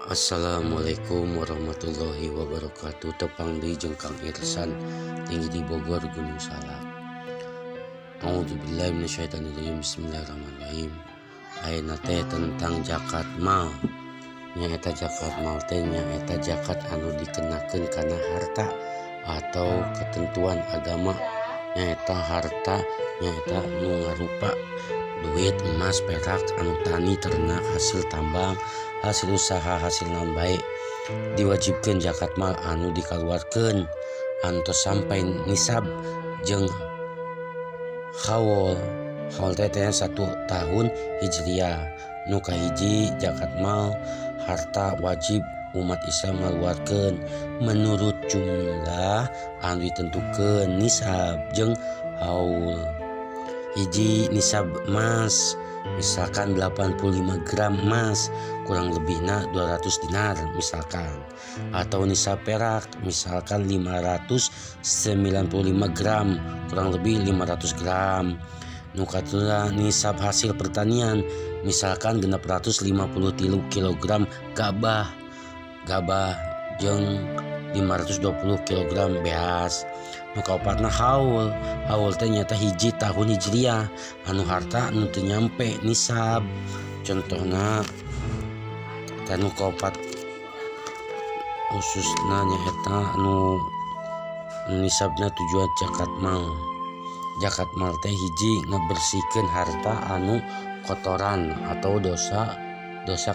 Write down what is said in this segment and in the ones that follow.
Assalamualaikum warahmatullahi wabarakatuh. Tepang di Jengkang Irsan tinggi di Bogor Gunung Salak. A'udzubillahi minasyaitonirrajim. Bismillahirrahmanirrahim. Ayeuna teh tentang zakat mal. Nyaeta zakat mal teh nyaeta zakat anu dikenakeun kana harta atau ketentuan agama. Nyaeta harta nyaeta nu ngarupa duit, emas, perak, anu tani, ternak, hasil tambang, hasil usaha, hasil naon bae. Diwajibkeun zakat mal anu dikaluarkeun anu sampai nisab jeung haul. Haul teh 1 tahun hijriah. Nu kahiji zakat mal harta wajib umat Islam ngaluarkeun menurut jumlah anu ditentukeun nisab jeung haul. Hiji nisab emas, misalkan 85 gram emas, kurang lebihna 200 dinar misalkan. Atau nisab perak, misalkan 595 gram, kurang lebih 500 gram. Nu katula nisab hasil pertanian, misalkan 653 kg gabah jeung 520 kg beas. Nu kaopatna haul teh nyata hiji tahun hijriah anu harta anu teu nyampe nisab. Contohna tanu kaopat khususna nyaeta anu nisabna tujuan zakat mal. Zakat mal teh hiji ngebersihkeun harta anu kotoran atau dosa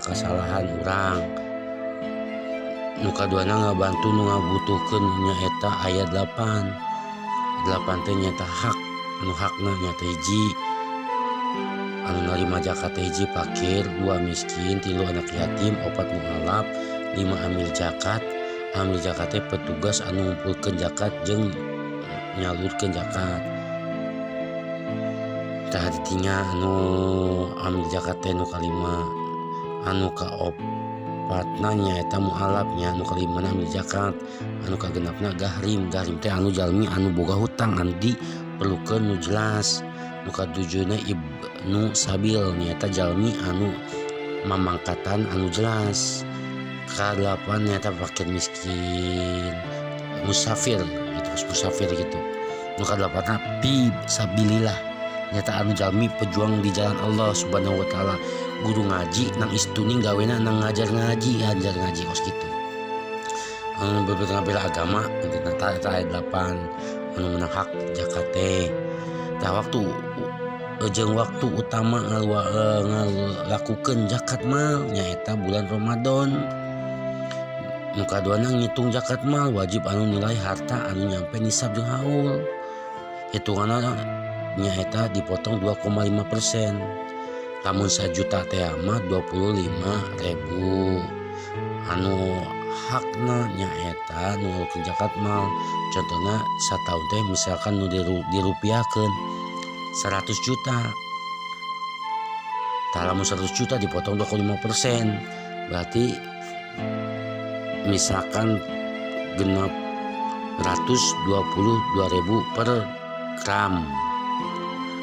kesalahan urang. Nu kaduana ngabantu nu ngabutuhkeun nyaeta ayat 8 teh nyata hak. Anu hakna nyata hiji anu narima zakat hiji fakir, 2 miskin, 3 anak yatim, 4 mualaf, 5 amil zakat. Amil zakat teh petugas anu ngumpulkeun zakat jeung nyalurkeun zakat. Tah hadinya anu amil zakat teh nu kalima. Anu kaopatna nyaeta mualafnya, anu kalimana amil zakat. Anu kagenapna gahrim teh anu jalmi anu boga hutang anu diperlukeun nu jelas. Nu katujuna ibnu sabil nyaeta jalmi anu mamangkatan anu jelas. Kadelapan nyaeta fakir miskin, musafir gitu. Nu kadelapanna fi sabilillah nyaeta anu jalmi pejuang di jalan Allah Subhanahu wa taala. Guru ngaji nang istuning gawena nang ngajar ngaji kos kitu. Beberapa ngambil agama tentang ayat 8 anu menang hak zakat teh. Tah waktu utama ngalakukeun zakat mal nyaeta bulan Ramadan. Nu kaduana ngitung zakat mal wajib anu nilai harta anu nyampe nisab jeung haul. Hitunganna nyaeta dipotong 2,5%. Lamun 1 juta teh mah 25.000. Anu hakna nyaeta nu ngaluarkeun zakat mal. Contohna sataun teh misalkan nu dirupiahkeun 100 juta. Tah lamun 100 juta dipotong 25%, berarti misalkan genep 122.000 per gram.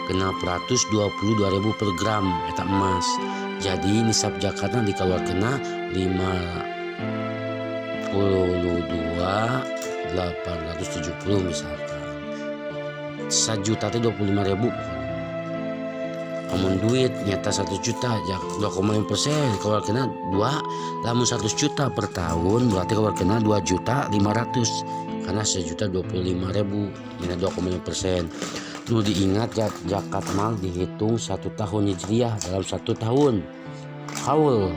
Genep 122.000 per gram eta emas. Jadi nisab zakatna dikeluarkeunna 52.870 misalkan. 1 juta teh 25.000. Amun duit nyata 1 juta 2,5% keluarkeunna 2. Lamun 100 juta per tahun berarti keluarkeunna 2.500.000 karena 1 juta 25.000 mina 2,5%. Nu diingat zakat mal dihitung 1 tahun hijriah dalam 1 tahun. Haul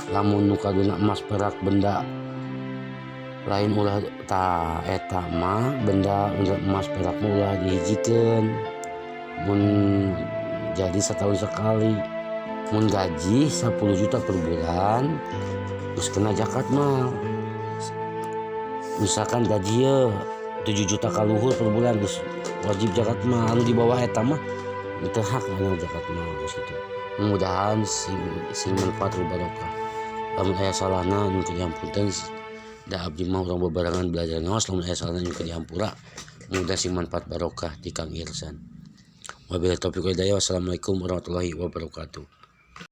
lamun nu kaduna emas perak benda lain ulah ta eta mah benda emas perak mah ulah dihijikeun mun jadi setahun sekali. Mun gaji 10 juta per bulan geus kena zakat mal. Misalkan gaji 7 juta ka luhur per bulan geus wajib zakat mal. Anu di bawah eta mah teu hak anu zakat mal kitu. Mudah-mudahan sing manfaat barokah. Lamun aya salahna nyuun diampunten. Da abdi mah urang bebarengan belajar ngaos. Lamun aya salahna nyuun diampura. Mudah sing manfaat barokah di Kang Irsan. Wabillahi taufiq wal hidayah. Wassalamualaikum warahmatullahi wabarakatuh.